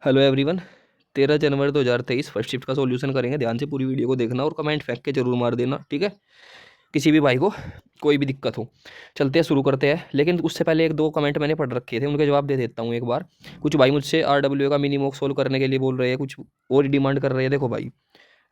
Hello everyone. 13 जनवरी 2023 first shift का solution करेंगे। ध्यान से पूरी वीडियो को देखना और कमेंट फेंक के जरूर मार देना, ठीक है। किसी भी भाई को कोई भी दिक्कत हो। चलते हैं, शुरू करते हैं। लेकिन उससे पहले एक दो कमेंट मैंने पढ़ रखे थे, उनके जवाब दे देता हूँ एक बार। कुछ भाई मुझसे RW का मिनी मॉक सोल्व करने के लिए बोल रहे हैं, कुछ और डिमांड कर रहे हैं। देखो भाई,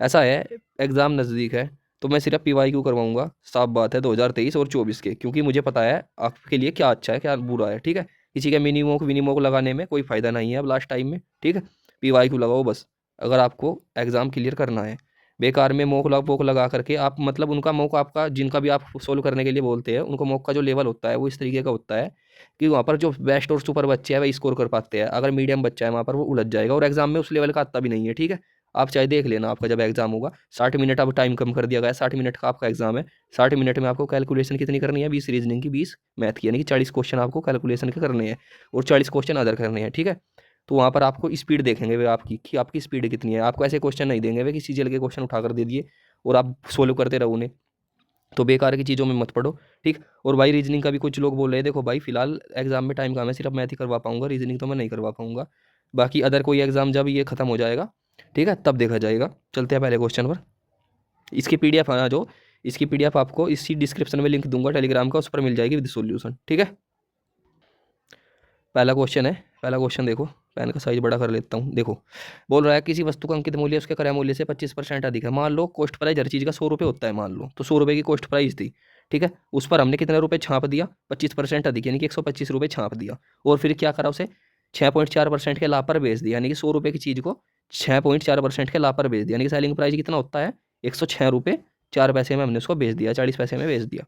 ऐसा है, एग्जाम नज़दीक है तो मैं सिर्फ PYQ करवाऊंगा। साफ बात है, 2023 और 24 के, क्योंकि मुझे पता है आपके लिए क्या अच्छा है क्या बुरा है, ठीक है। किसी का मिनी मॉक लगाने में कोई फायदा नहीं है अब लास्ट टाइम में, ठीक है। PYQ लगाओ बस, अगर आपको एग्जाम क्लियर करना है। बेकार में मोक लगा करके आप, मतलब उनका मौका, आपका जिनका भी आप सोल्व करने के लिए बोलते हैं, उनको मौका जो लेवल होता है वो इस तरीके का होता है कि वहाँ पर जो बेस्ट और सुपर बच्चे हैं वही स्कोर कर पाते हैं। अगर मीडियम बच्चा है वहाँ पर वो उलझ जाएगा और एग्जाम में उस लेवल का आता भी नहीं है, ठीक है। आप चाहे देख लेना, आपका जब एग्जाम होगा 60 मिनट, अब टाइम कम कर दिया गया है, 60 मिनट का आपका एग्जाम है। 60 मिनट में आपको कैलकुलेशन कितनी करनी है? 20 रीजनिंग की, 20 मैथ की, यानी कि 40 क्वेश्चन आपको कैलकुलेशन के करने हैं और 40 क्वेश्चन अदर करने हैं, ठीक है। तो वहाँ पर आपको स्पीड देखेंगे वे आपकी, कि आपकी स्पीड कितनी है। आपको ऐसे क्वेश्चन नहीं देंगे वे कि CGL के क्वेश्चन उठाकर दे दिए और आप सोल्व करते रहो उन्हें। तो बेकार की चीज़ों में मत पढ़ो, ठीक। और भाई रीजनिंग का भी कुछ लोग बोल रहे हैं, देखो भाई फिलहाल एग्जाम में टाइम कम है, सिर्फ मैथ ही करवा पाऊंगा, रीजनिंग तो मैं नहीं करवा पाऊंगा। बाकी अदर कोई एग्जाम जब ये खत्म हो जाएगा, ठीक है, तब देखा जाएगा। चलते हैं पहले क्वेश्चन पर। इसकी PDF है जो, इसकी PDF आपको इसी डिस्क्रिप्शन में लिंक दूंगा टेलीग्राम का, उस पर मिल जाएगी विद सॉल्यूशन, ठीक है। पहला क्वेश्चन है, पहला क्वेश्चन देखो। पेन का साइज बड़ा कर लेता हूँ। देखो, बोल रहा है किसी वस्तु का अंकित मूल्य उसके क्रय मूल्य से 25% अधिक है। मान लो कॉस्ट प्राइस हर चीज़ का 100 रुपये होता है, मान लो तो 100 रुपये की कॉस्ट प्राइस थी, ठीक है। उस पर हमने कितने रुपये छाप दिया? 25% अधिक, यानी कि 125 रुपये छाप दिया। और फिर क्या करा उसे? 6.4% के लाभ पर बेच दिया, यानी कि 100 रुपये की चीज़ को 6.4% के लाभ पर बेच दिया, यानी कि सेलिंग प्राइस कितना होता है? 106 रुपये 4 पैसे में हमने उसको बेच दिया, 40 पैसे में बेच दिया।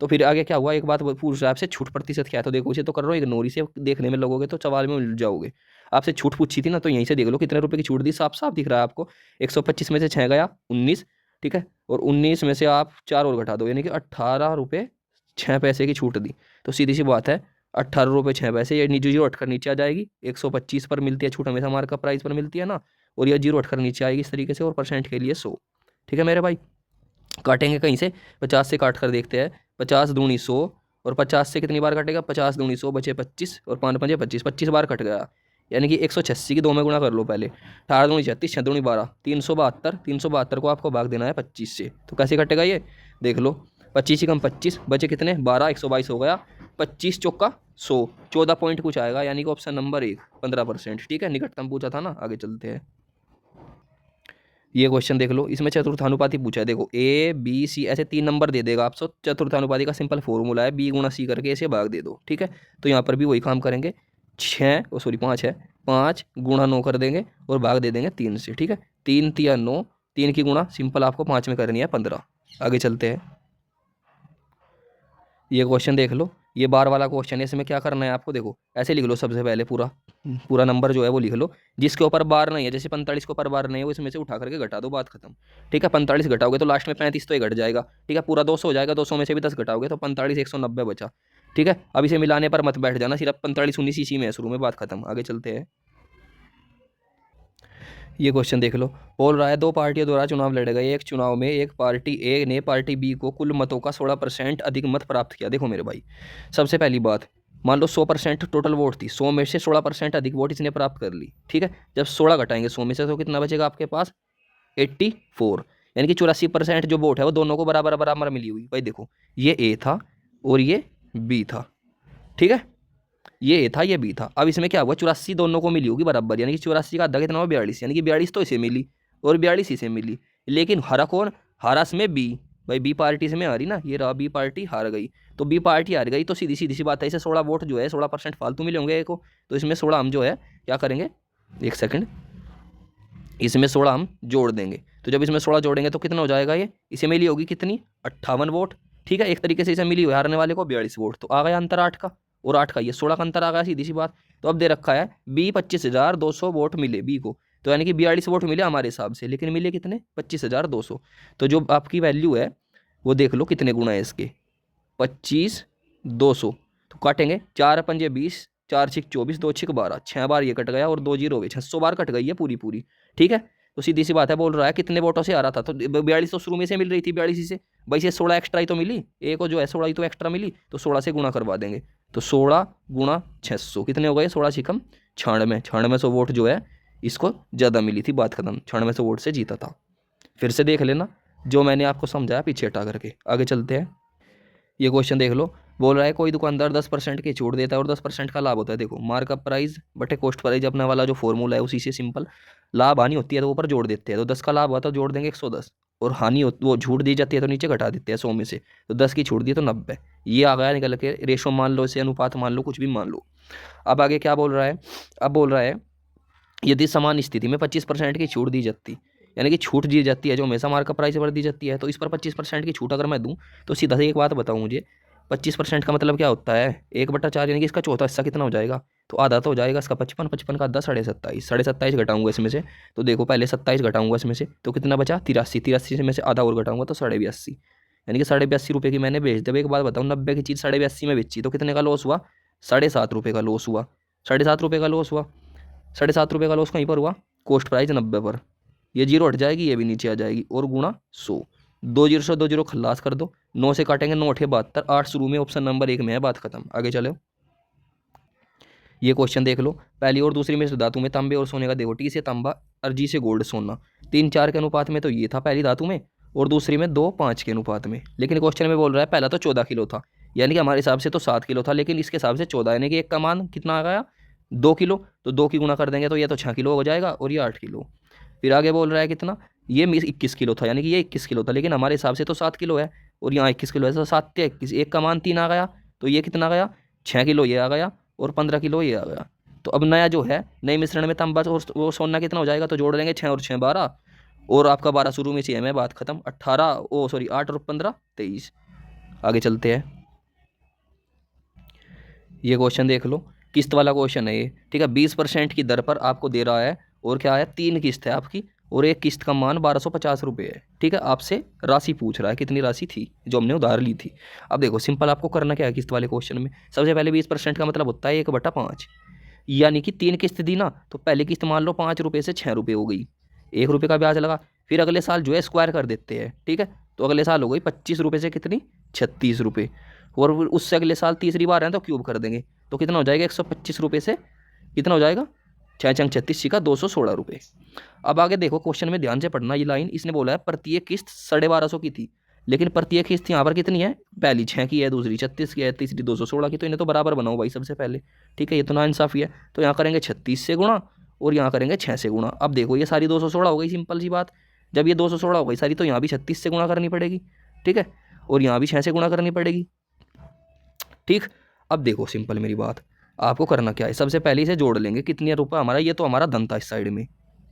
तो फिर आगे क्या हुआ? एक बात पूछ रहा है आपसे, छूट प्रतिशत क्या है? तो देखो, इसे तो कर रहा हूँ इग्नोर, इसे देखने में लगोगे तो सवाल में उलझ जाओगे। आपसे छूट पूछी थी ना, तो यहीं से देख लो कितने रुपए की छूट दी, साफ साफ दिख रहा है आपको। 125 में से 6 गया 19, ठीक है। और 19 में से आप 4 और घटा दो, यानी कि 18 रुपये 6 पैसे की छूट दी। तो सीधी सी बात है, 18 रुपये 6 पैसे, ये जीरो हटकर नीचे आ जाएगी। 125 पर मिलती है छूट, हमेशा मार्कअप प्राइस पर मिलती है ना, और यह जीरो हटकर नीचे आएगी इस तरीके से, और परसेंट के लिए 100, ठीक है मेरे भाई। काटेंगे कहीं से, 50 से काट कर देखते हैं। 50 दूनी 100, और 50 से कितनी बार कटेगा? 50 दूनी 100, बचे 25, और 5 पंजे 25, 25 बार कट गया, यानी कि 186 की 2 में गुणा कर लो पहले। 18 दूनी 36, 6 दूनी 12, 372। 372 को आपको भाग देना है 25 से, तो कैसे कटेगा ये? देख लो, 25 ही कम 25, बचे कितने? 12, 122 हो गया। 25 चौका 100, 14 पॉइंट कुछ आएगा, यानी कि ऑप्शन नंबर 1, 15%, ठीक है। निकटतम पूछा था ना। आगे चलते हैं, ये क्वेश्चन देख लो, इसमें चतुर्थानुपाती पूछा है। देखो ABC ऐसे 3 नंबर दे देगा आपको। चतुर्थानुपाती का सिंपल फॉर्मूला है B×C करके ऐसे भाग दे दो, ठीक है। तो यहाँ पर भी वही काम करेंगे। 5 है, 5 गुणा 9 कर देंगे और भाग दे देंगे 3 से, ठीक है। 3 तिया 9, 3 की गुणा सिंपल आपको 5 में करनी है 15। आगे चलते हैं, ये क्वेश्चन देख लो, ये बार वाला क्वेश्चन है। इसमें क्या करना है आपको? देखो ऐसे लिख लो, सबसे पहले पूरा पूरा नंबर जो है वो लिख लो। जिसके ऊपर बार नहीं है, जैसे 45 के ऊपर बार नहीं है, वो इसमें से उठा करके घटा दो, बात खत्म, ठीक है। 45 घटाओगे तो लास्ट में 35 तो ही घट जाएगा, ठीक है। पूरा 200 हो जाएगा, 200 में से भी 10 घटाओगे तो 45, 190 बचा, ठीक है। अब इसे मिलाने पर मत बैठ जाना, सिर्फ 45 19 इसी में है शुरू में, बात खत्म। आगे चलते हैं, ये क्वेश्चन देख लो। बोल रहा है दो पार्टियों द्वारा चुनाव लड़े गए। एक चुनाव में एक पार्टी ए ने पार्टी बी को कुल मतों का 16% अधिक मत प्राप्त किया। देखो मेरे भाई, सबसे पहली बात, मान लो 100% टोटल वोट थी, 100 में से 16% अधिक वोट इसने प्राप्त कर ली, ठीक है। जब 16 घटाएंगे 100 में से तो कितना बचेगा आपके पास? 84, यानी कि 84% जो वोट है वो दोनों को बराबर बराबर मिली हुई। भाई देखो, ये ए था और ये बी था, ठीक है। ये ए था, ये बी था। अब इसमें क्या हुआ? 84 दोनों को मिली होगी बराबर, यानी कि 84 का आधा कितना हुआ? 42, यानी कि 42 तो इसे मिली और 42 इसे मिली। लेकिन हारा कौन? हारा इसमें बी। भाई बी पार्टी इसमें हारी ना, ये रहा, बी पार्टी हार गई। तो बी पार्टी हार गई तो सीधी सीधी सी बात है, इसे 16 वोट जो है 16% फालतू मिले होंगे ए को, तो इसमें 16 हम जो है क्या करेंगे? एक सेकंड, इसमें 16 हम जोड़ देंगे। तो जब इसमें 16 जोड़ेंगे तो कितना हो जाएगा? ये इसे मिली होगी कितनी? 58 वोट, ठीक है। एक तरीके से इसे मिली हुई हारने वाले को 42 वोट, तो आ गया अंतर 8 का, और 8 का ये 16 का अंतर आ गया, सीधी सी बात। तो अब दे रखा है बी 25,200 वोट मिले बी को, तो यानी कि 42 वोट मिले हमारे हिसाब से, लेकिन मिले कितने? 25,200। तो जो आपकी वैल्यू है वो देख लो कितने गुना है इसके, 25,200। तो काटेंगे, 4 पंजे 20, 4 छिक 24, 2 छिक 12, 6 बार ये कट गया और 2 जीरो हुए, 600 बार कट गई है पूरी पूरी, ठीक है। तो सीधी सी बात है, बोल रहा है कितने वोटों से आ रहा था, तो 42 तो शुरू में से मिल रही थी, 42 से भाई से 16 एक्स्ट्रा ही तो मिली, ए को जो है 16 ही तो एक्स्ट्रा मिली, तो 16 से गुणा करवा देंगे। तो 16 गुणा 600 कितने हो गए? 16 छिकम 96, 9600 वोट जो है इसको ज़्यादा मिली थी, बात खत्म, 96 वोट से जीता था। फिर से देख लेना जो मैंने आपको समझाया पीछे हटा करके। आगे चलते हैं, ये क्वेश्चन देख लो। बोल रहा है कोई दुकानदार 10% की छूट देता है और 10% का लाभ होता है। देखो मार्कअप प्राइस बटे कॉस्ट प्राइस अपना वाला जो फॉर्मूला है उसी से सिंपल, लाभ हानि होती है तो ऊपर जोड़ देते हैं, तो 10 का लाभ हुआ तो जोड़ देंगे 110, और हानि वो छूट दी जाती है तो नीचे घटा देते हैं 100 में से, तो 10 की छूट दी तो 90। ये आ गया निकल के, रेशो मान लो इसे, अनुपात मान लो, कुछ भी मान लो। अब आगे क्या बोल रहा है, अब बोल रहा है यदि समान स्थिति में 25% की छूट दी जाती, यानी कि छूट दी जाती है जो हमेशा मार्कअप प्राइस पर दी जाती है, तो इस पर 25% की छूट अगर मैं दूं तो सीधा से एक बात बताऊं मुझे, 25% का मतलब क्या होता है, 1/4, यानी कि इसका चौथा हिस्सा कितना हो जाएगा, तो आधा तो हो जाएगा इसका 55, 55 का आधा 27.5, 27.5 घटाऊंगा इसमें से, तो देखो पहले 27 घटाऊंगा इसमें से तो कितना बचा 83, 83 में से आधा और घटाऊंगा तो 82.5, यानी कि 82.5 रुपये की मैंने बेच दी। अब एक बात बताऊँ, 90 की चीज़ 82.5 में बेची तो कितने का लॉस हुआ, 7.5 रुपये का लॉस हुआ, 7.5 रुपये का लॉस हुआ, 7.5 रुपये का लॉस कहीं पर हुआ, कॉस्ट प्राइस 90 पर, ये जीरो हट जाएगी, ये भी नीचे आ जाएगी, और गुणा 100, 2 जीरो से 2 जीरो खल्लास कर दो, 9 से काटेंगे 9 8 72, 8 शुरू में ऑप्शन नंबर 1 में है, बात खत्म। आगे चलो, ये क्वेश्चन देख लो। पहली और दूसरी में से धातु में तांबे और सोने का देखो, टी से तांबा और जी से गोल्ड सोना, 3:4 के अनुपात में तो ये था पहली धातु में, और दूसरी में 2:5 के अनुपात में। लेकिन क्वेश्चन में बोल रहा है पहला तो 14 किलो था, यानी कि हमारे हिसाब से तो 7 किलो था, लेकिन इसके हिसाब से 14, यानी कि एक का मान कितना आ गया 2 किलो, तो 2 की गुणा कर देंगे तो ये तो 6 किलो हो जाएगा, और ये 8 किलो। फिर आगे बोल रहा है कितना, ये 21 किलो था, यानी कि ये 21 किलो था, लेकिन हमारे हिसाब से तो 7 किलो है, और यहाँ 21 किलो है, तो 7 से 21, एक का मान 3 आ गया, तो ये कितना आ गया 6 किलो ये आ गया, और 15 किलो ये आ गया। तो अब नया जो है नए मिश्रण में तांबा और वो सोना कितना हो जाएगा, तो जोड़ देंगे 6 और 6 12, और आपका 12 शुरू में से है, बात खत्म। 18 ओ सॉरी 8 और 15 23। आगे चलते हैं, ये क्वेश्चन देख लो, किस्त वाला क्वेश्चन है ये, ठीक है। 20% की दर पर आपको दे रहा है, और क्या है 3 किस्त है आपकी, और एक किस्त का मान 1250 रुपये है, ठीक है। आपसे राशि पूछ रहा है, कितनी राशि थी जो हमने उधार ली थी। अब देखो सिंपल आपको करना क्या है किस्त वाले क्वेश्चन में, सबसे पहले 20% का मतलब होता है 1/5, यानी कि 3 किस्त दी ना, तो पहली किस्त मान लो 5 रुपये से 6 रुपये हो गई, 1 रुपये का ब्याज लगा, फिर अगले साल जो है स्क्वायर कर देते हैं, ठीक है। तो अगले साल हो गई 25 रुपये से कितनी 36 रुपये, और उससे अगले साल तीसरी बार है तो क्यूब कर देंगे, तो कितना हो जाएगा 125 रुपये से कितना हो जाएगा 6×36 का 216 रुपये। अब आगे देखो क्वेश्चन में ध्यान से पढ़ना, ये लाइन इसने बोला है प्रत्येक किस्त 1250 की थी, लेकिन प्रत्येक किस्त यहाँ पर कितनी है, पहली 6 की है, दूसरी 36 की है, तीसरी 216 की, तो इन्हें तो बराबर बनाओ भाई सबसे पहले, ठीक है। ये तो नाइंसाफ़ी है, तो यहाँ करेंगे 36 से गुणा, और यहाँ करेंगे 6 से गुणा। अब देखो ये सारी 216 हो गई, सिंपल सी बात, जब ये 216 हो गई सारी, तो यहाँ भी 36 से गुणा करनी पड़ेगी, ठीक है, और यहाँ भी 6 से गुणा करनी पड़ेगी, ठीक। अब देखो सिंपल मेरी बात, आपको करना क्या है, सबसे पहले इसे जोड़ लेंगे, कितने रुपये हमारा, ये तो हमारा धन था इस साइड में,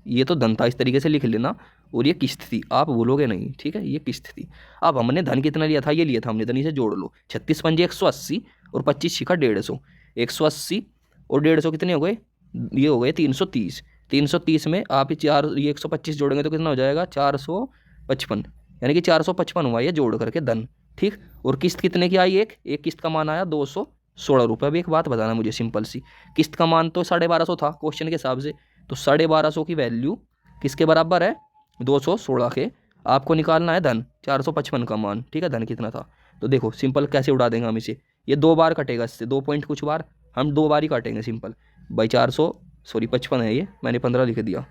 ये तो धन था, इस तरीके से लिख लेना, और ये किस्त थी, आप भूलोगे नहीं, ठीक है, ये किस्त थी। अब हमने धन कितना लिया था, ये लिया था हमने धन, इसे जोड़ लो, 36 पंजे 180, और 25 छिका 150, 180 और 150 कितने हो गए, ये हो गए 330, 330 में आप ये 125 जोड़ेंगे तो कितना हो जाएगा 455, यानी कि 455 हुआ ये जोड़ करके धन, ठीक। और किस्त कितने की आई, एक किस्त का मान आया 216 रुपये। अब एक बात बताना मुझे सिंपल सी, किस्त का मान तो 1250 था क्वेश्चन के हिसाब से, तो 1250 की वैल्यू किसके बराबर है 216 के, आपको निकालना है धन 455 का मान, ठीक है। धन कितना था, तो देखो सिंपल कैसे उड़ा देंगे हम इसे, ये 2 बार कटेगा इससे, 2 पॉइंट कुछ बार, हम 2 बार ही काटेंगे सिंपल भाई, 55 है, ये मैंने 15 लिख दिया,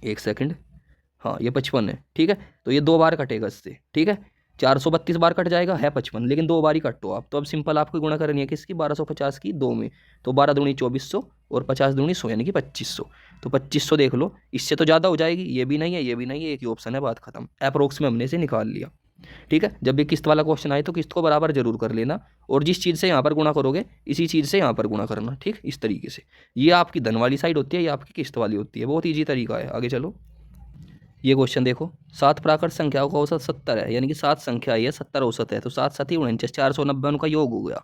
1 सेकंड, हाँ ये 55 है, ठीक है। तो ये 2 बार कटेगा इससे, ठीक है, 432 बार कट जाएगा, है 55, लेकिन 2 बार ही काटो आप। तो अब सिंपल आपको गुणा करनी है किसकी, 1250 की 2 में, तो 12 दूनी 2400 और 50 दूनी 100, यानी कि 2500, तो 2500 देख लो, इससे तो ज़्यादा हो जाएगी, ये भी नहीं है ये भी नहीं है, एक ही ऑप्शन है, बात खत्म। अप्रोक्स में हमने से निकाल लिया, ठीक है। जब भी किस्त वाला क्वेश्चन आए तो किस्त को बराबर जरूर कर लेना, और जिस चीज़ से यहाँ पर गुणा करोगे इसी चीज़ से यहाँ पर गुणा करना, ठीक, इस तरीके से। ये आपकी धन वाली साइड होती है, ये आपकी किस्त वाली होती है, बहुत ईजी तरीका है। आगे चलो, ये क्वेश्चन देखो, 7 प्राकृत संख्याओं का औसत 70 है, यानी कि 7 संख्या है 70 औसत है, तो 7 7 49, 490 उनका योग हो गया।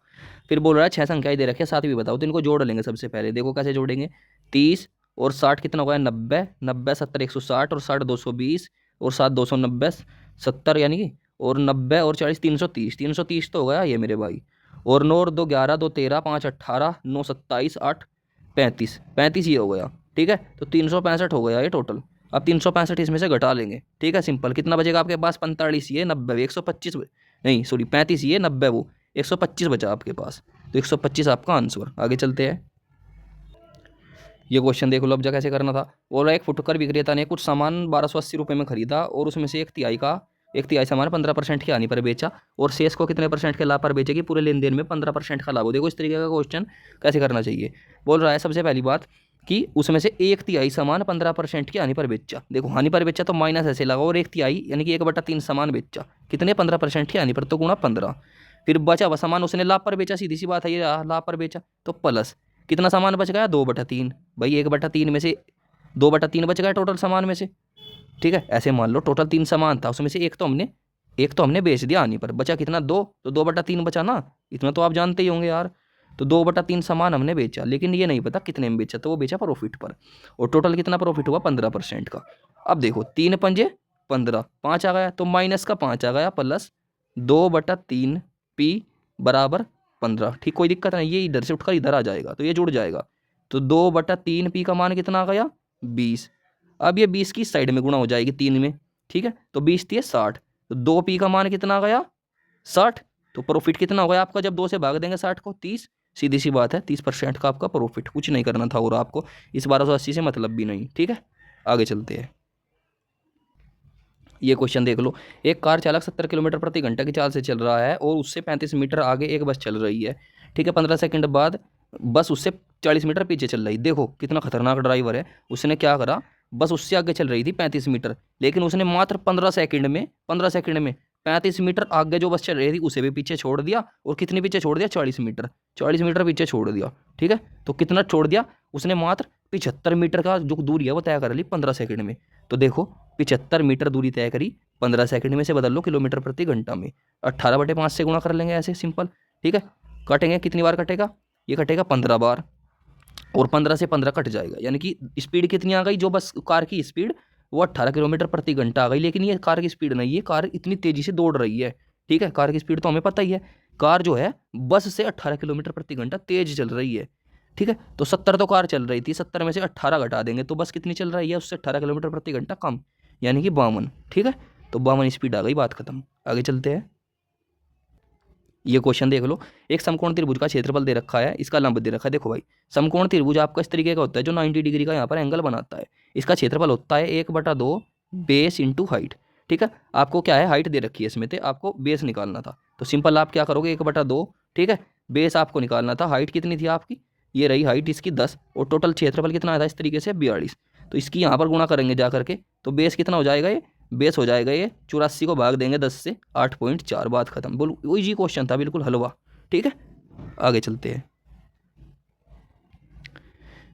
फिर बोल रहा है 6 संख्याएं दे रखी है, 7 भी बताओ, तो इनको जोड़ लेंगे सबसे पहले, देखो कैसे जोड़ेंगे, 30 और 60 कितना होगा 90, 90 70 160, और 60 220, और 7 290 70, यानी कि और 90 और 40 330, 330 तो हो गया ये मेरे भाई, और 9 और 2 11, 2 13, 5 18, 9 27, 8 35, 35 ये हो गया, ठीक है। तो 365 हो गया ये टोटल। अब 365 इसमें से घटा लेंगे, ठीक है, सिंपल, कितना बचेगा आपके पास 45 ये 90 125, नहीं सॉरी 35 ये 90 वो 125 बचा आपके पास, तो 125 आपका आंसर। आगे चलते हैं, ये क्वेश्चन देख लो अब, जा कैसे करना था। बोल रहा है एक फुटकर विक्रेता ने कुछ सामान 1280 रुपये में खरीदा और उसमें से एक तिहाई सामान 15% की हानि पर बेचा और शेष को कितने परसेंट के लाभ पर बेचेगी, पूरे लेन देन में 15% का लाभ हो। देखो इस तरीके का क्वेश्चन कैसे करना चाहिए। बोल रहा है सबसे पहली बात कि उसमें से एक तिहाई सामान 15% की हानि पर बेचा। देखो हानि पर बेचा तो माइनस ऐसे लगा, और एक तिहाई यानी कि 1/3 सामान बेचा, कितने 15% की हानि पर, तो गुणा 15। फिर बचा हुआ सामान उसने लाभ पर बेचा, सीधी सी बात है, ये लाभ पर बेचा तो प्लस कितना सामान बच गया, 2/3। भाई 1/3 में से 2/3 बच गया टोटल सामान में से। ठीक है, ऐसे मान लो टोटल 3 सामान था, उसमें से एक तो हमने बेच दिया हानि पर, बचा कितना 2, तो 2/3 बचा ना। इतना तो आप जानते ही होंगे यार। तो 2/3 सामान हमने बेचा, लेकिन ये नहीं पता कितने में बेचा, तो वो बेचा प्रॉफिट पर। और टोटल कितना प्रॉफिट हुआ, 15% का। अब देखो 3×5 = 15, 5 आ गया, तो माइनस का 5 आ गया, प्लस 2/3 P बराबर 15। ठीक, कोई दिक्कत नहीं, ये इधर से उठकर इधर आ जाएगा तो ये जुड़ जाएगा। तो 2/3 P का मान कितना आ गया, 20। अब ये 20 की साइड में गुणा हो जाएगी 3 में। ठीक है, तो 20×3 = 60, तो 2P का मान कितना आ गया, 60। तो प्रॉफिट कितना हो गया आपका, जब 2 से भाग देंगे 60 को, 30। सीधी सी बात है, 30% का आपका प्रॉफिट, कुछ नहीं करना था और आपको इस 1280 से मतलब भी नहीं। ठीक है, आगे चलते हैं। ये क्वेश्चन देख लो, एक कार चालक 70 किलोमीटर प्रति घंटा की चाल से चल रहा है और उससे 35 मीटर आगे एक बस चल रही है। ठीक है, 15 सेकंड बाद बस उससे 40 मीटर पीछे चल रही। देखो कितना खतरनाक ड्राइवर है, उसने क्या करा, बस उससे आगे चल रही थी 35 मीटर, लेकिन उसने मात्र 15 सेकंड में 35 मीटर आगे जो बस चल रही थी उसे भी पीछे छोड़ दिया, और कितने पीछे छोड़ दिया, 40 मीटर पीछे छोड़ दिया। ठीक है, तो कितना छोड़ दिया उसने, मात्र 75 मीटर का जो दूरी है वो तय कर ली 15 सेकंड में। तो देखो 75 मीटर दूरी तय करी 15 सेकंड में, से बदल लो किलोमीटर प्रति घंटा में, 18/5 से गुणा कर लेंगे ऐसे सिंपल। ठीक है, कटेंगे, कितनी बार कटेगा, ये कटेगा 15 बार, और 15 से 15 कट जाएगा, यानी कि स्पीड कितनी आ गई, जो बस कार की स्पीड वो 18 किलोमीटर प्रति घंटा आ गई। लेकिन ये कार की स्पीड नहीं है, कार इतनी तेजी से दौड़ रही है। ठीक है, कार की स्पीड तो हमें पता ही है, कार जो है बस से 18 किलोमीटर प्रति घंटा तेज चल रही है। ठीक है, तो 70 तो कार चल रही थी, 70 में से 18 घटा देंगे तो बस कितनी चल रही है, उससे 18 किलोमीटर प्रति घंटा कम, यानी कि 52। ठीक है, तो 52 स्पीड आ गई, बात खत्म। आगे चलते हैं। ये क्वेश्चन देख लो, एक समकोण त्रिभुज का क्षेत्रफल दे रखा है, इसका लंब दे रखा है। देखो भाई, समकोण त्रिभुज आपका इस तरीके का होता है जो 90 डिग्री का यहाँ पर एंगल बनाता है। इसका क्षेत्रफल होता है 1/2 बेस इंटू हाइट। ठीक है, आपको क्या है, हाइट दे रखी है इसमें, तो आपको बेस निकालना था, तो सिंपल आप क्या करोगे, 1/2। ठीक है, बेस आपको निकालना था, हाइट कितनी थी आपकी, ये रही हाइट इसकी 10, और टोटल क्षेत्रफल कितना आया था इस तरीके से 42। तो इसकी यहाँ पर गुणा करेंगे जा करके, तो बेस कितना हो जाएगा, ये बेस हो जाएगा ये 84 को भाग देंगे 10 से, 8.4, बात खत्म। बोलो वही जी क्वेश्चन था, बिल्कुल हलवा। ठीक है, आगे चलते हैं।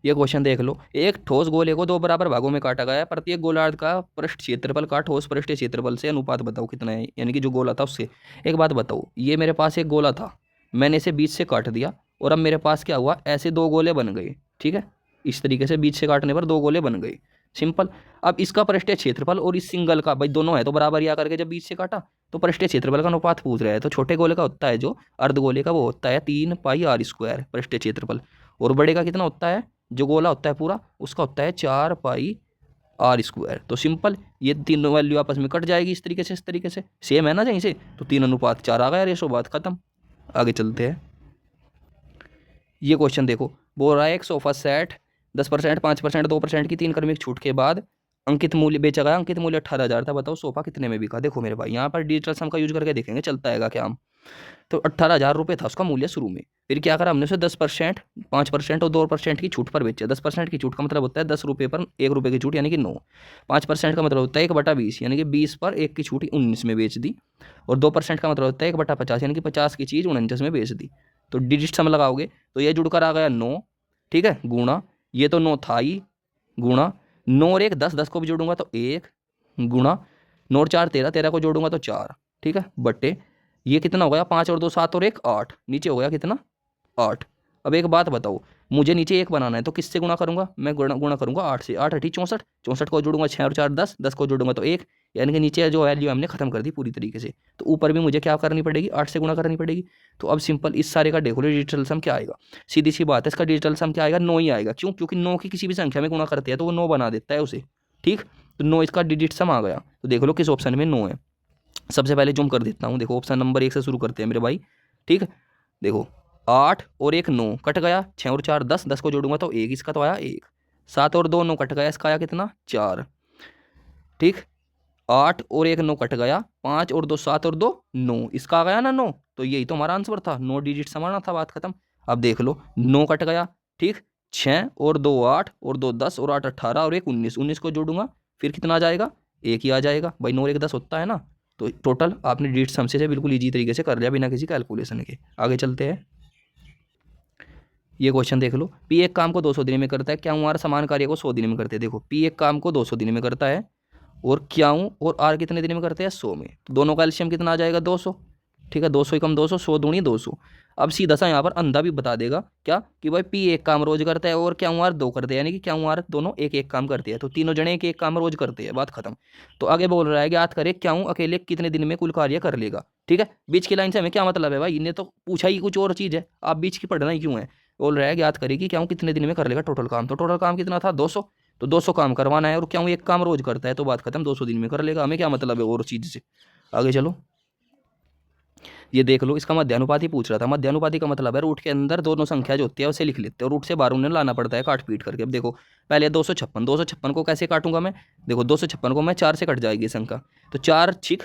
ये क्वेश्चन देख लो, एक ठोस गोले को 2 बराबर भागों में काटा गया है, प्रत्येक गोलार्ध का पृष्ठ क्षेत्रफल का ठोस पृष्ठीय क्षेत्रफल से अनुपात बताओ कितना है, यानी कि जो गोला था उससे। एक बात बताओ, ये मेरे पास एक गोला था, मैंने इसे बीच से काट दिया, और अब मेरे पास क्या हुआ, ऐसे 2 गोले बन गए। ठीक है, इस तरीके से बीच से काटने पर 2 गोले बन गए, सिंपल। अब इसका पृष्ठीय क्षेत्रफल और इस सिंगल का, भाई दोनों है तो बराबर, या करके जब बीच से काटा तो पृष्ठीय क्षेत्रफल का अनुपात पूछ रहा है, तो छोटे गोले का होता है जो अर्धगोले का, वो होता है 3πr² पृष्ठीय क्षेत्रफल, और बड़े का कितना होता है, जो गोला होता है पूरा उसका होता है 4πr²। तो सिंपल, ये तीनों वैल्यू आपस में कट जाएगी इस तरीके से, इस तरीके से सेम है ना कहीं से, तो 3:4 आ गया रेशो, बात खत्म। आगे चलते हैं। ये क्वेश्चन देखो, बोल रहा है एक सोफा सेट 10%, 5%, 2% की 3 क्रमिक छूट के बाद अंकित मूल्य बेचा गया, अंकित मूल्य 18,000 था। बताओ सोफा कितने में बिका। देखो मेरे भाई, यहाँ पर डिजिटल सम का यूज करके देखेंगे चलता है क्या हम। तो 18,000 रुपये था उसका मूल्य शुरू में, फिर क्या करा हमने उसे 10%, 5% और 2% की छूट पर बेचा। 10% की छूट का मतलब होता है 10 रुपये पर 1 रुपये की छूट, यानी कि 9। 5% का मतलब होता है 1/20, यानी कि 20 पर 1 की छूट 19 में बेच दी। और 2% का मतलब होता है 1/50, यानी कि 50 की चीज़ 49 में बेच दी। तो डिजिट सम लगाओगे तो ये जुड़कर आ गया 9। ठीक है, गुणा, ये तो 9 था ही, गुणा 9 और 1 10, 10 को भी जोड़ूंगा तो 1, गुणा 9 और 4 13, 13 को जोड़ूंगा तो 4। ठीक है, बट्टे ये कितना हो गया, 5 और 2 7 और 1 8, नीचे हो गया कितना, 8। अब एक बात बताओ, मुझे नीचे 1 बनाना है तो किससे गुणा करूंगा, मैं गुणा करूंगा 8 से। 8 8 64, 64 को जोड़ूंगा 6 और 4 10, 10 को जोड़ूंगा तो 1, यानी कि नीचे जो वैल्यू हमने खत्म कर दी पूरी तरीके से। तो ऊपर भी मुझे क्या करनी पड़ेगी, 8 से गुणा करनी पड़ेगी। तो अब सिंपल इस सारे का देखो डिजिटल सम क्या आएगा, सीधी सी बात है, इसका डिजिटल सम क्या आएगा, 9 ही आएगा। क्यों, क्योंकि 9 की किसी भी संख्या में गुणा करते हैं तो वो 9 बना देता है उसे। ठीक, तो 9 इसका डिजिट सम आ गया। तो देख लो किस ऑप्शन में 9 है। सबसे पहले जूम कर देता हूँ, देखो ऑप्शन नंबर 1 से शुरू करते हैं मेरे भाई। ठीक है, देखो 8 और 1 9 कट गया, 6 और 4 10, 10 को जोड़ूंगा तो 1, इसका तो आया 1। 7 और 2 9 कट गया, इसका आया कितना 4, ठीक। 8 और 1 9 कट गया, 5 और 2 7 और 2 9, इसका आ गया ना 9। तो यही तो हमारा आंसर था, 9 डिजिट समाना था, बात खत्म। अब देख लो 9 कट गया, ठीक। 6 और 2 8 और 2 10 और 8 18 और 1 19, 19 को जोड़ूंगा फिर कितना आ जाएगा, एक ही आ जाएगा भाई, 9 और 1 10 होता है ना। तो टोटल आपने डिजिट सम से बिल्कुल ईजी तरीके से कर लिया बिना किसी कैलकुलेशन के। आगे चलते हैं, ये क्वेश्चन देख लो। पी एक काम को 200 दिन में करता है, क्या हमारा समान कार्य को 100 दिन में करते हैं। देखो पी एक काम को 200 दिन में करता है और क्याऊ और आर कितने दिन में करते हैं 100 में। तो दोनों का एलसीएम कितना आ जाएगा 200, ठीक है। 200 कम 200, 100 दूनी 200। अब सीधा सा यहाँ पर अंधा भी बता देगा क्या कि भाई पी एक काम रोज करता है और क्याऊ आर 2 करते हैं, यानी कि क्याऊ आर दोनों एक एक काम करते हैं, तो तीनों जने एक एक काम रोज करते हैं, बात खत्म। तो आगे बोल रहा है कि याद करे क्याऊ अकेले कितने दिन में कुल कार्य कर लेगा, ठीक है। बीच की लाइन से हमें क्या मतलब है भाई, इन्हें तो पूछा ही कुछ और चीज़ है, आप बीच की पढ़ना ही क्यों है। बोल रहा है कि याद करेगी क्याऊ कितने दिन में कर लेगा टोटल काम, तो टोटल काम कितना था 200, तो 200 काम करवाना है और क्यों एक काम रोज करता है, तो बात खत्म, 200 दिन में कर लेगा। हमें क्या मतलब है और चीज से। आगे चलो, ये देख लो, इसका मध्यानुपाती पूछ रहा था। मध्यानुपाती का मतलब है रूट के अंदर दोनों संख्या जो होती है उसे लिख लेते हैं और रूट से बाहर उन्हें लाना पड़ता है काट पीट करके। अब देखो पहले 256, 256 को कैसे काटूंगा मैं, देखो 256 को मैं 4 से कट जाएगी संख्या, तो 4 छिक,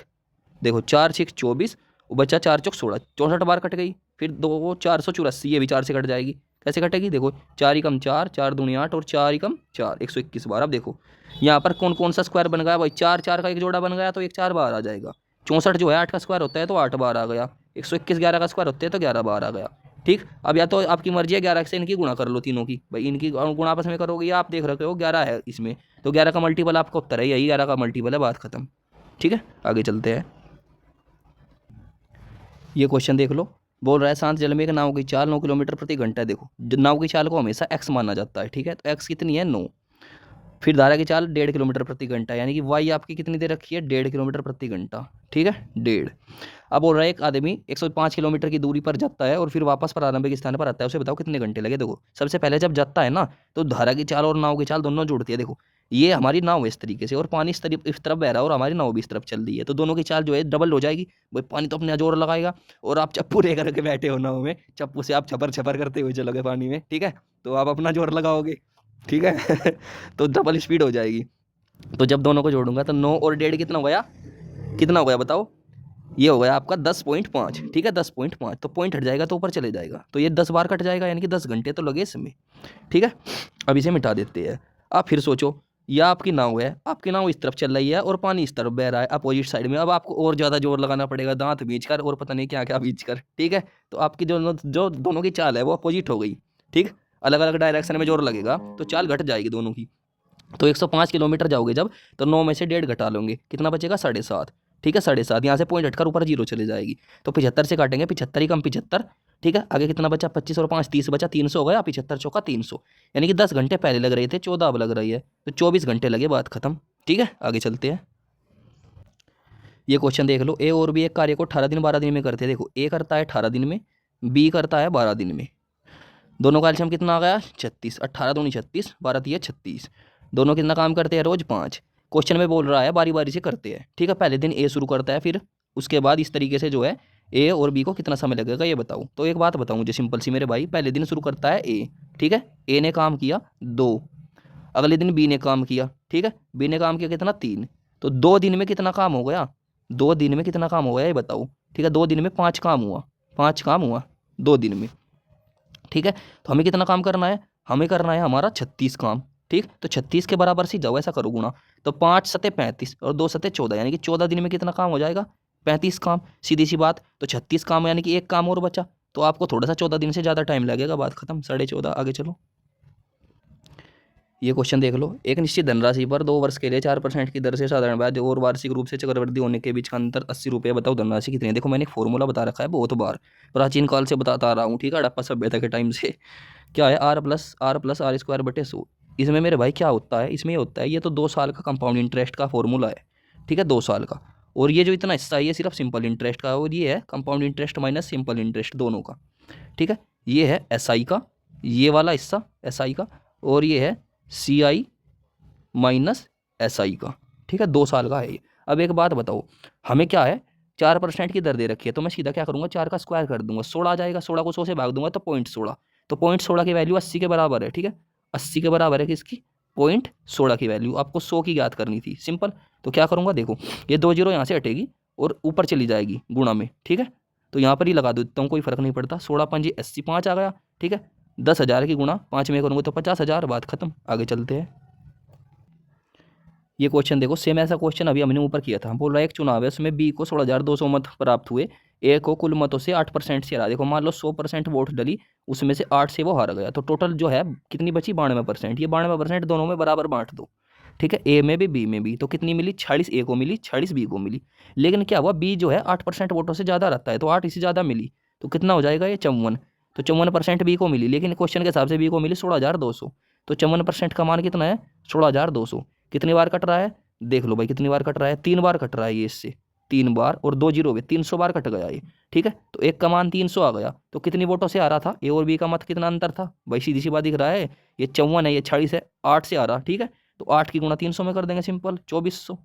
देखो 4 छिक 24, बच्चा 4 चौक 16, 64 बार कट गई। फिर 2 484, ये भी 4 से कट जाएगी, कैसे कटेगी, देखो 4 ही कम 4, 4 दूनी 8 और 4 ही कम 4, 121 बार। अब देखो यहाँ पर कौन कौन सा स्क्वायर बन गया भाई, 4 4 का एक जोड़ा बन गया तो एक 4 बार आ जाएगा। 64 जो है 8 का स्क्वायर होता है तो 8 बार आ गया। 121 11 का स्क्वायर होते हैं तो 11 बार आ गया, ठीक। अब या तो आपकी मर्जी है 11 से इनकी गुणा कर लो तीनों की, भाई इनकी गुणा आपस में करोगे, या आप देख रहे हो 11 है इसमें, तो 11 का मल्टीपल आपको उत्तर है यही, 11 का मल्टीपल है, बात खत्म, ठीक है। आगे चलते हैं, ये क्वेश्चन देख लो। बोल रहा है शांत जल में एक नाव की चाल 9 किलोमीटर प्रति घंटा है। देखो नाव की चाल को हमेशा एक्स माना जाता है, ठीक है, तो एक्स कितनी है 9। फिर धारा की चाल 1.5 किलोमीटर प्रति घंटा, यानी कि वाई आपकी कितनी दे रखी है 1.5 किलोमीटर प्रति घंटा, ठीक है 1.5। अब बोल रहा है एक आदमी 105 किलोमीटर की दूरी पर जाता है और फिर वापस प्रारंभिक स्थान पर आता है, उसे बताओ कितने घंटे लगे। देखो सबसे पहले जब जाता है ना तो धारा की चाल और नाव की चाल दोनों जुड़ती है। देखो ये हमारी नाव है इस तरीके से और पानी इस तरफ बह रहा है और हमारी नाव भी इस तरफ चल रही है, तो दोनों की चाल जो है डबल हो जाएगी। भाई पानी तो अपने जोर लगाएगा और आप चप्पू लेकर के बैठे हो नाव में, चप्पू से आप छपर छपर करते हुए चलोगे पानी में, ठीक है, तो आप अपना जोर लगाओगे, ठीक है तो डबल स्पीड हो जाएगी। तो जब दोनों को जोड़ूंगा तो 9 और 1.5 कितना हो गया, कितना हो गया बताओ, ये हो गया आपका 10.5, ठीक है 10.5, तो पॉइंट हट जाएगा तो ऊपर चले जाएगा, तो ये 10 बार कट जाएगा, यानी कि 10 घंटे तो लगे इसमें, ठीक है। अब इसे मिटा देते हैं। आप फिर सोचो, यह आपकी नाव है, आपकी नाव इस तरफ चल रही है और पानी इस तरफ बह रहा है अपोजिट साइड में। अब आपको और ज़्यादा जोर लगाना पड़ेगा, दांत बीच कर और पता नहीं क्या क्या बीच कर, ठीक है। तो आपकी जो दोनों की चाल है वो अपोजिट हो गई, ठीक, अलग अलग डायरेक्शन में जोर लगेगा तो चाल घट जाएगी दोनों की। तो 105 किलोमीटर जाओगे जब, तो 9 में से 1.5 घटा लोगे, कितना बचेगा 7.5, ठीक है 7.5, यहाँ से पॉइंट हटकर ऊपर 0 चले जाएगी, तो 75 से काटेंगे, 75 ही कम 75, ठीक है। आगे कितना बचा 25 और 5 30 बचा, 300 हो गया, 75 चौका 300, यानी कि 10 घंटे पहले लग रहे थे, 14 अब लग रही है, तो 24 घंटे लगे, बात खत्म, ठीक है। आगे चलते हैं, ये क्वेश्चन देख लो। ए और बी एक कार्य को 18 दिन 12 दिन में करते हैं। देखो ए करता है 18 दिन में, बी करता है 12 दिन में, दोनों का एलसीएम कितना आ गया 36, 18 दूनी 36, 12 तिया 36, दोनों कितना काम करते हैं रोज 5। क्वेश्चन में बोल रहा है बारी बारी से करते हैं, ठीक है। पहले दिन ए शुरू करता है, फिर उसके बाद इस तरीके से जो है ए और बी को कितना समय लगेगा ये बताओ। तो एक बात बताऊँ मुझे सिंपल सी मेरे भाई, पहले दिन शुरू करता है ए, ठीक है, ए ने काम किया 2, अगले दिन बी ने काम किया, ठीक है, बी ने काम किया कितना 3, तो 2 दिन में कितना काम हो गया, 2 दिन में कितना काम हो गया ये बताओ, ठीक है। 2 दिन में 5 काम हुआ, 5 काम हुआ 2 दिन में, ठीक है। तो हमें कितना काम करना है, हमें करना है हमारा 36 काम, ठीक। तो 36 के बराबर से जाओ, ऐसा करो गुणा, तो 5 सते 35 और 2 सते 14, यानी कि 14 दिन में कितना काम हो जाएगा 35 काम, सीधी सी बात। तो 36 काम यानी कि एक काम और बचा, तो आपको थोड़ा सा 14 दिन से ज़्यादा टाइम लगेगा, बात खत्म, 14.5। आगे चलो, ये क्वेश्चन देख लो। एक निश्चित धनराशि पर 2 वर्ष के लिए 4% की दर से साधारण ब्याज और वार्षिक रूप से चक्रवृद्धि होने के बीच का अंतर 80 रुपये, बताओ धनराशि कितनी है। देखो मैंने एक फॉर्मूला बता रखा है बहुत बार, प्राचीन काल से बताता आ रहा हूँ, ठीक है, हड़प्पा सभ्यता के टाइम से। क्या है R+R² 100। इसमें मेरे भाई क्या होता है, इसमें ये होता है, ये तो 2 साल का कंपाउंड इंटरेस्ट का फॉर्मूला है, ठीक है 2 साल का, और ये जो इतना हिस्सा है ये सिर्फ सिंपल इंटरेस्ट का, और ये है compound interest minus simple interest दोनों का, ठीक है। ये है SI का, ये वाला हिस्सा SI का, और ये है CI माइनस SI का, ठीक है 2 साल का है ये। अब एक बात बताओ, हमें क्या है 4% की दर दे रखी है, तो मैं सीधा क्या करूँगा 4 का स्क्वायर कर दूंगा, 16 आ जाएगा, 16 को 100 से भाग दूंगा तो 0.16, तो 0.16 की वैल्यू 80 के बराबर है, ठीक है 80 के बराबर है किसकी 0.16 की वैल्यू आपको 100 की याद करनी थी, सिंपल। तो क्या करूँगा, देखो ये 2 जीरो यहाँ से हटेगी और ऊपर चली जाएगी गुणा में, ठीक है। तो यहाँ पर ही लगा देता हूँ, कोई फर्क नहीं पड़ता। 16 पंजी 80, 5 आ गया, ठीक है। 10,000 की गुणा 5 में करूँगा तो 50,000, बात खत्म। आगे चलते हैं। ये क्वेश्चन देखो, सेम ऐसा क्वेश्चन अभी हमने ऊपर किया था। बोल रहा है एक चुनाव है, उसमें बी को 16,200 मत प्राप्त हुए, ए को कुल मतों से 8% से हरा। देखो मान लो 100% वोट डली, उसमें से 8 से वो हार गया, तो टोटल जो है कितनी बची, 92%। ये 92% दोनों में बराबर बांट दो, ठीक है, ए में भी बी में भी। तो कितनी मिली, 46 ए को मिली, 46 बी को मिली। लेकिन क्या हुआ, बी जो है 8% वोटों से ज़्यादा रहता है, तो 8 इससे ज़्यादा मिली, तो कितना हो जाएगा ये 54। तो 54% बी को मिली, लेकिन क्वेश्चन के हिसाब से बी को मिली 16,200। तो 54% का मान कितना है, 16,200। कितनी बार कट रहा है, देख लो भाई कितनी बार कट रहा है, 3 बार कट रहा है ये इससे, 3 बार, और 2 जीरो हुए, 300 बार कट गया ये, ठीक है। तो एक का मान 300 आ गया, तो कितनी वोटों से आ रहा था, ए और बी का मत कितना अंतर था भाई, सीधी सी बात दिख रहा है। ये 54 है, ये 46 है, 8 से आ रहा, ठीक है। तो 8 की गुणा 300 में कर देंगे, सिंपल 2400।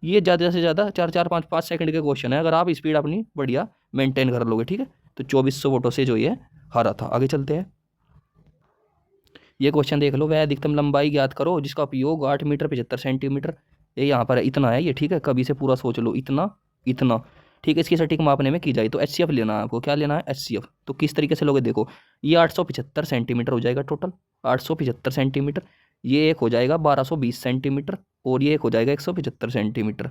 ये ज़्यादा से ज़्यादा 4-4, 5-5 सेकंड के क्वेश्चन है, अगर आप स्पीड अपनी बढ़िया मेंटेन कर लोगे, ठीक है। तो 2400 वोटों से जो ये हारा था। आगे चलते हैं। ये क्वेश्चन देख लो, वह अधिकतम लंबाई ज्ञात करो जिसका उपयोग 8 मीटर 75 सेंटीमीटर, ये यहाँ पर है, इतना है ये, ठीक है। कभी से पूरा सोच लो, इतना इतना, ठीक है। इसकी सटीक मापने में की जाए तो HCF लेना है आपको, क्या लेना है, HCF। तो किस तरीके से लोगे, देखो ये 875 सेंटीमीटर हो जाएगा टोटल, 875 सेंटीमीटर। ये एक हो जाएगा 1220 सेंटीमीटर, और ये एक हो जाएगा 175 सेंटीमीटर।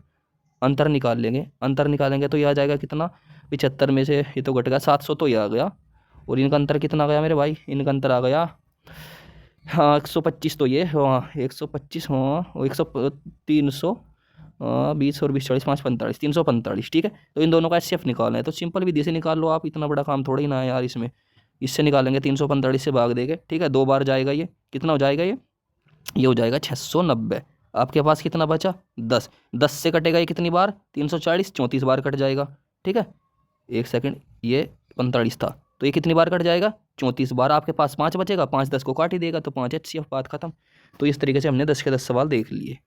अंतर निकाल लेंगे, अंतर निकालेंगे तो ये आ जाएगा कितना, 75 में से ये तो घट गया 700, तो ये आ गया। और इनका अंतर कितना आ गया मेरे भाई, इनका अंतर आ गया, हाँ 125, तो ये हाँ 125, हाँ 100, 300, 20 और 20 40 5 45, 345, ठीक है। तो इन दोनों का HCF निकालना है, तो सिंपल विधि से निकाल लो आप, इतना बड़ा काम थोड़ा ही ना है यार इसमें। इससे निकालेंगे, 345 से भाग देंगे, ठीक है। 2 बार जाएगा ये, कितना हो जाएगा ये हो जाएगा 690। आपके पास कितना बचा, 10, 10 से कटेगा ये कितनी बार, 340, 34 बार कट जाएगा, ठीक है। एक सेकंड, ये 45 था, तो ये कितनी बार कट जाएगा, 34 बार। आपके पास 5 बचेगा, 5 10 को काट ही देगा, तो 5 HCF, बात खत्म। तो इस तरीके से हमने 10 के 10 सवाल देख लिए।